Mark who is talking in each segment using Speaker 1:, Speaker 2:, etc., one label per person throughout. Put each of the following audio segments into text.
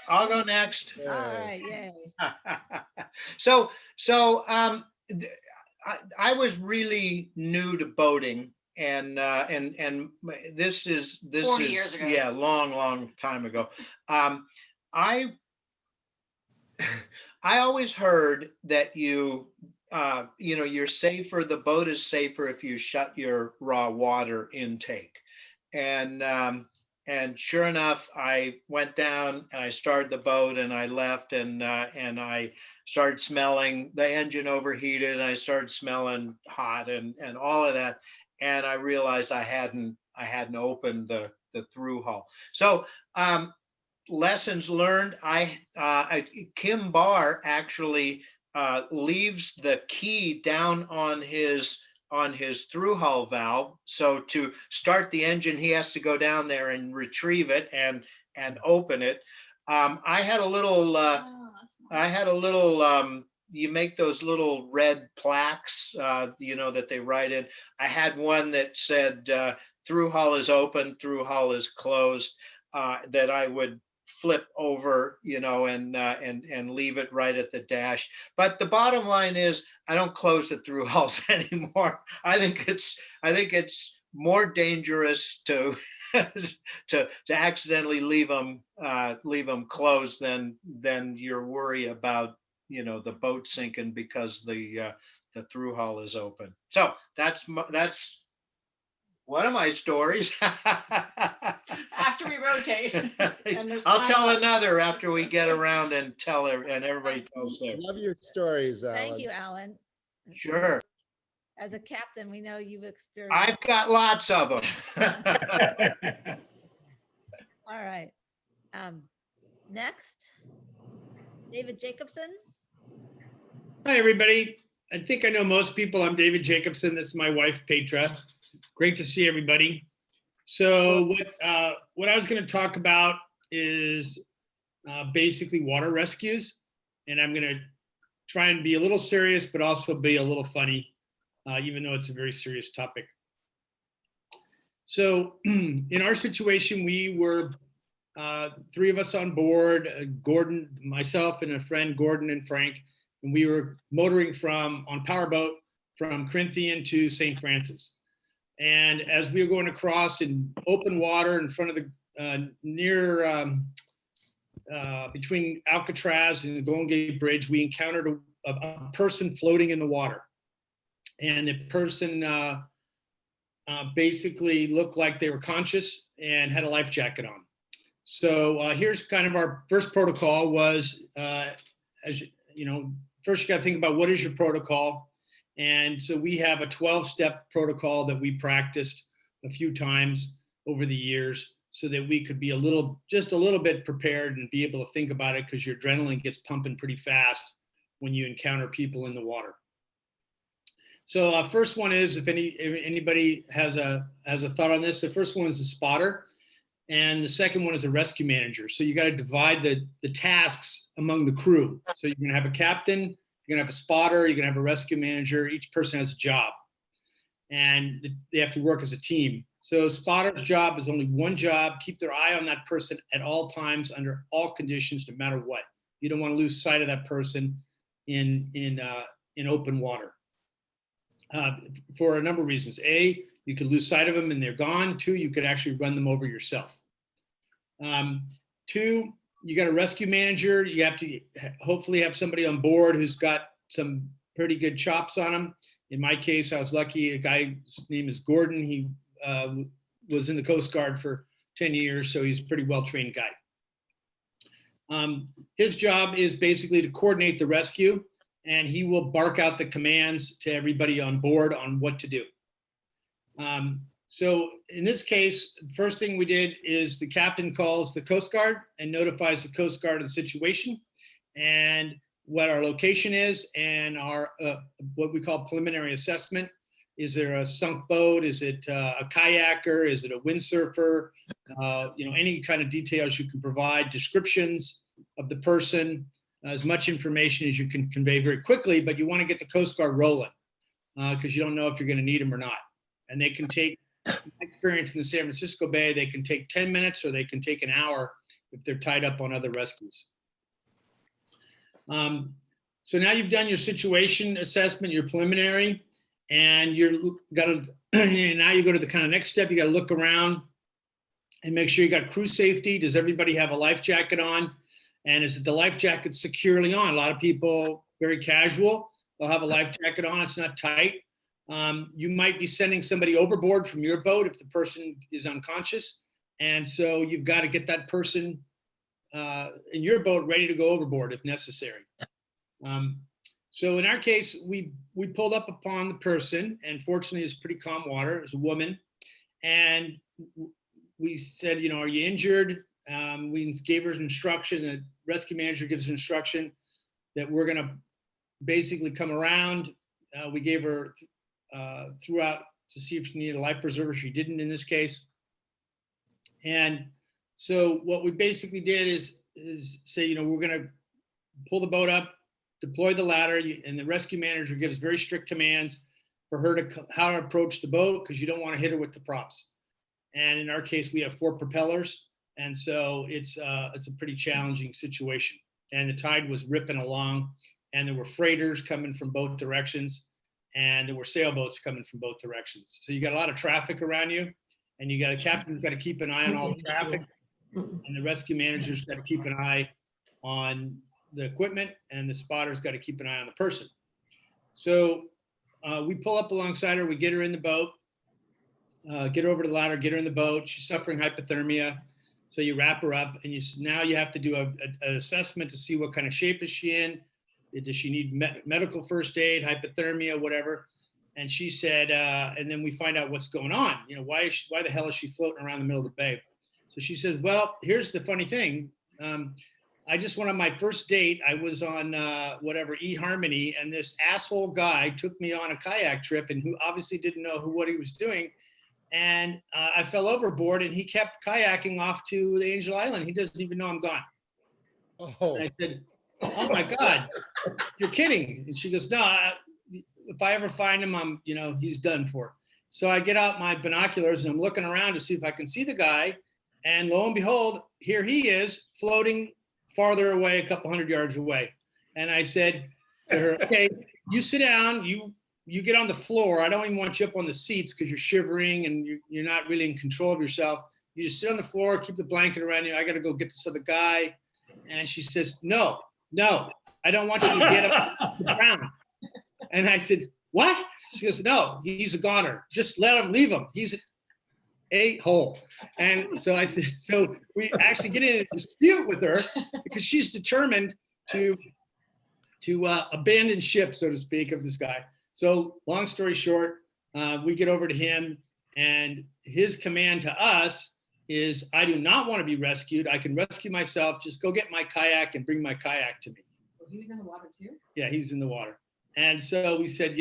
Speaker 1: I'll go next.
Speaker 2: All right, yay.
Speaker 1: I was really new to boating, and this is
Speaker 3: 40 years ago.
Speaker 1: yeah, long time ago. I I always heard that you're safer. The boat is safer if you shut your raw water intake, and sure enough, I went down and I started the boat and I left and I started smelling the engine overheated and I started smelling hot and all of that, and I realized I hadn't opened the through hull. So lessons learned. Kim Barr actually leaves the key down on his through hull valve. So to start the engine, he has to go down there and retrieve it and open it. I had a little. You make those little red plaques, that they write in. I had one that said through hull is open, through hull is closed. That I would flip over, and leave it right at the dash. But the bottom line is, I don't close the through hulls anymore. I think it's more dangerous to to accidentally leave them closed than your worry about the boat sinking because the through hull is open. So that's one of my stories.
Speaker 3: After we rotate.
Speaker 1: I'll tell another after we get around and everybody tells theirs.
Speaker 4: Love your stories, Allyn.
Speaker 2: Thank you, Allyn.
Speaker 1: Sure.
Speaker 2: As a captain, we know you've experienced.
Speaker 1: I've got lots of them.
Speaker 2: All right. Next, David Jacobson.
Speaker 5: Hi, everybody. I think I know most people. I'm David Jacobson. This is my wife, Petra. Great to see everybody. So what I was going to talk about is basically water rescues. And I'm going to try and be a little serious, but also be a little funny, even though it's a very serious topic. So in our situation, we were three of us on board, Gordon, myself, and a friend, Gordon and Frank, and we were motoring on powerboat from Corinthian to St. Francis. And as we were going across in open water in front of the between Alcatraz and the Golden Gate Bridge, we encountered a person floating in the water. And the person basically looked like they were conscious and had a life jacket on. So here's kind of our first protocol was, first you got to think about what is your protocol. And so we have a 12-step protocol that we practiced a few times over the years so that we could be just a little bit prepared and be able to think about it, because your adrenaline gets pumping pretty fast when you encounter people in the water. So first one is, if anybody has a thought on this, the first one is a spotter, and the second one is a rescue manager. So you got to divide the tasks among the crew. So you're going to have a captain, you're going to have a spotter, you're going to have a rescue manager. Each person has a job, and they have to work as a team. So spotter's job is only one job: keep their eye on that person at all times, under all conditions, no matter what. You don't want to lose sight of that person in open water. For a number of reasons. A, you could lose sight of them and they're gone. Two, you could actually run them over yourself. Two, you got a rescue manager. You have to hopefully have somebody on board who's got some pretty good chops on them. In my case, I was lucky. A guy's name is Gordon. He was in the Coast Guard for 10 years, so he's a pretty well-trained guy. His job is basically to coordinate the rescue, and he will bark out the commands to everybody on board on what to do. So in this case, the first thing we did is the captain calls the Coast Guard and notifies the Coast Guard of the situation and what our location is and our what we call preliminary assessment. Is there a sunk boat? Is it a kayaker? Is it a windsurfer? Any kind of details you can provide, descriptions of the person, as much information as you can convey very quickly, but you want to get the Coast Guard rolling because you don't know if you're going to need them or not. And they can take, my experience in the San Francisco Bay, they can take 10 minutes or they can take an hour if they're tied up on other rescues. So now you've done your situation assessment, your preliminary, and you're got to, now you go to the kind of next step. You got to look around and make sure you got crew safety. Does everybody have a life jacket on? And is the life jacket securely on? A lot of people, very casual, they'll have a life jacket on. It's not tight. You might be sending somebody overboard from your boat if the person is unconscious. And so you've got to get that person in your boat ready to go overboard if necessary. So in our case, we pulled up upon the person, and fortunately it's pretty calm water. It was a woman. And we said, you know, are you injured? We gave her instruction, the rescue manager gives instruction that we're gonna basically come around. We gave her throughout to see if she needed a life preserver. She didn't in this case. And so what we basically did is say, you know, we're gonna pull the boat up, deploy the ladder, and the rescue manager gives very strict commands for her to how to approach the boat, because you don't want to hit her with the props. And in our case, we have 4 propellers, and so it's a pretty challenging situation. And the tide was ripping along, and there were freighters coming from both directions, and there were sailboats coming from both directions. So you got a lot of traffic around you, and you got a captain who's got to keep an eye on all the traffic, and the rescue manager's got to keep an eye on the equipment, and the spotter's got to keep an eye on the person. So we pull up alongside her, we get her in the boat, get over to the ladder, get her in the boat. She's suffering hypothermia. So you wrap her up, and now you have to do an assessment to see what kind of shape is she in. Does she need medical first aid, hypothermia, whatever? And she said, and then we find out what's going on. You know, why the hell is she floating around the middle of the bay? So she says, well, here's the funny thing. I just went on my first date. I was on eHarmony, and this asshole guy took me on a kayak trip, and who obviously didn't know what he was doing. And I fell overboard, and he kept kayaking off to the Angel Island. He doesn't even know I'm gone.
Speaker 4: Oh,
Speaker 5: And I said, oh my God, you're kidding. And she goes, no, if I ever find him, he's done for. So I get out my binoculars, and I'm looking around to see if I can see the guy. And lo and behold, here he is floating farther away, a couple hundred yards away. And I said to her, okay, you sit down, you get on the floor. I don't even want you up on the seats because you're shivering and you're not really in control of yourself. You just sit on the floor, keep the blanket around you. I got to go get this other guy. And she says, no, I don't want you to get up the ground. And I said, what? She goes, no, he's a goner. Just let him, leave him. He's a hole. And so I said, so we actually get in a dispute with her because she's determined to abandon ship, so to speak, of this guy. So long story short, we get over to him, and his command to us is, I do not want to be rescued. I can rescue myself. Just go get my kayak and bring my kayak to me.
Speaker 3: He was in the water too?
Speaker 5: Yeah, he's in the water. And so we said,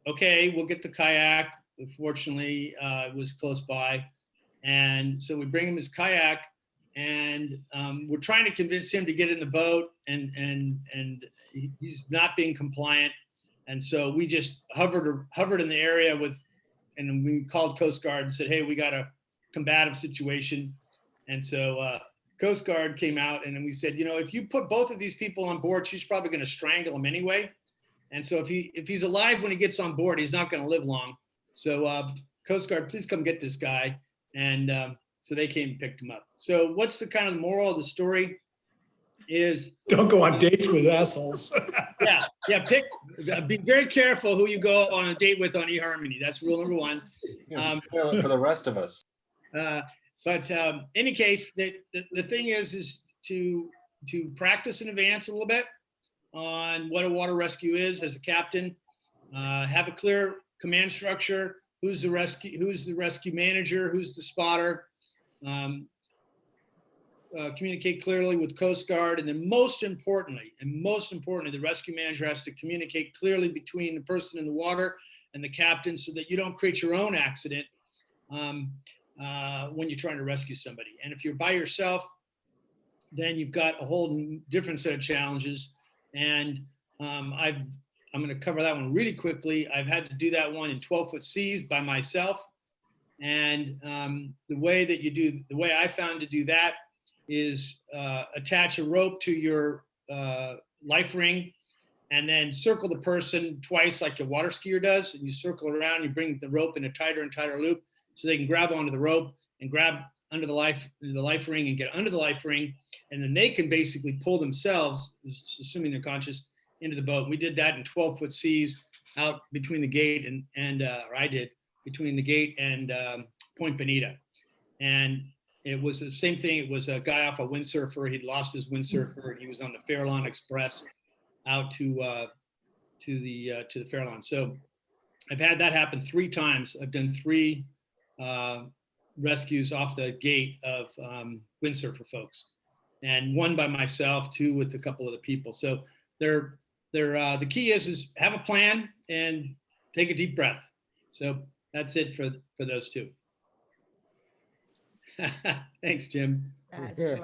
Speaker 5: okay, we'll get the kayak. Unfortunately, it was close by. And so we bring him his kayak, and we're trying to convince him to get in the boat, and he's not being compliant. And so we just hovered in the area and we called Coast Guard and said, hey, we got a combative situation. And so Coast Guard came out, and then we said, if you put both of these people on board, she's probably going to strangle him anyway. And so if he's alive when he gets on board, he's not going to live long. So Coast Guard, please come get this guy. And so they came and picked him up. So what's the kind of moral of the story is,
Speaker 6: Don't go on dates with assholes.
Speaker 5: be very careful who you go on a date with on eHarmony. That's rule number 1.
Speaker 4: spoil it for the rest of us.
Speaker 5: But any case, the thing is to practice in advance a little bit on what a water rescue is as a captain. Have a clear command structure. Who's the rescue manager? Who's the spotter? Communicate clearly with Coast Guard, and then most importantly, the rescue manager has to communicate clearly between the person in the water and the captain, so that you don't create your own accident when you're trying to rescue somebody. And if you're by yourself, then you've got a whole different set of challenges. And I'm going to cover that one really quickly. I've had to do that one in 12-foot seas by myself. And the way I found to do that is attach a rope to your life ring and then circle the person twice like a water skier does. And you circle around, you bring the rope in a tighter and tighter loop so they can grab onto the rope and grab under the life ring and get under the life ring. And then they can basically pull themselves, assuming they're conscious, into the boat. We did that in 12-foot seas out between the gate or I did, between the gate and Point Bonita. And it was the same thing. It was a guy off a windsurfer. He'd lost his windsurfer. He was on the Fairlawn Express out to the Fairlawn. So I've had that happen 3 times. I've done 3 rescues off the gate of windsurfer folks, and 1 by myself, 2 with a couple of the people. So the key is have a plan and take a deep breath. So that's it for those 2. Thanks, Jim.
Speaker 2: That's funny.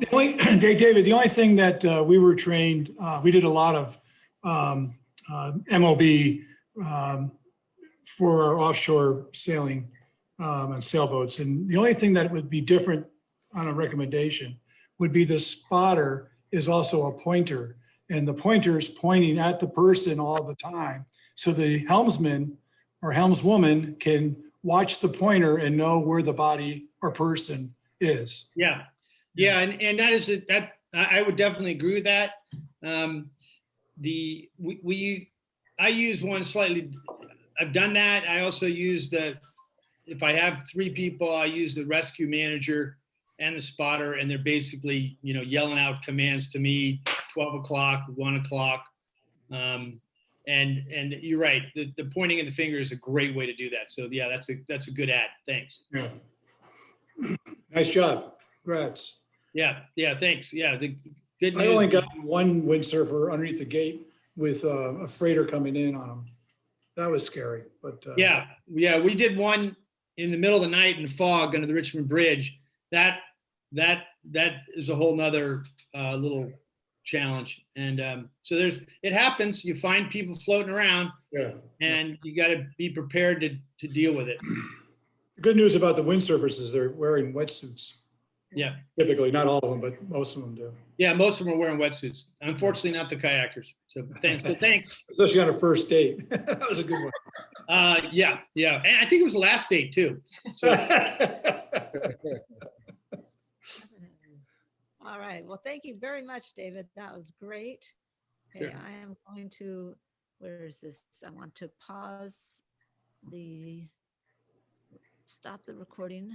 Speaker 6: The only, David, the only thing that we were trained, we did a lot of MOB for our offshore sailing on sailboats. And the only thing that would be different on a recommendation would be the spotter is also a pointer. And the pointer is pointing at the person all the time. So the helmsman or helmswoman can watch the pointer and know where the body or person is.
Speaker 5: Yeah. And that is that I would definitely agree with that. I use one slightly, I've done that. I also use if I have 3 people, I use the rescue manager and the spotter, and they're basically, yelling out commands to me, 12 o'clock, 1 o'clock. And you're right. The pointing of the finger is a great way to do that. So yeah, that's a good ad. Thanks.
Speaker 6: Yeah. Nice job. Congrats.
Speaker 5: Yeah. Thanks. Yeah. The good
Speaker 6: I
Speaker 5: news.
Speaker 6: only got 1 windsurfer underneath the gate with a freighter coming in on him. That was scary, but
Speaker 5: Yeah. We did one in the middle of the night in the fog under the Richmond Bridge. That is a whole nother little challenge. And so it happens. You find people floating around,
Speaker 6: yeah.
Speaker 5: and you got to be prepared to deal with it.
Speaker 6: The good news about the windsurfers is they're wearing wetsuits.
Speaker 5: Yeah.
Speaker 6: Typically, not all of them, but most of them do.
Speaker 5: Yeah. Most of them are wearing wetsuits. Unfortunately, not the kayakers. So thanks.
Speaker 6: Especially on a first date. That was a good one.
Speaker 5: Yeah. And I think it was the last date too. So
Speaker 2: All right. Well, thank you very much, David. That was great. Okay,
Speaker 5: Sure.
Speaker 2: I am going to, where is this? I want to stop the recording.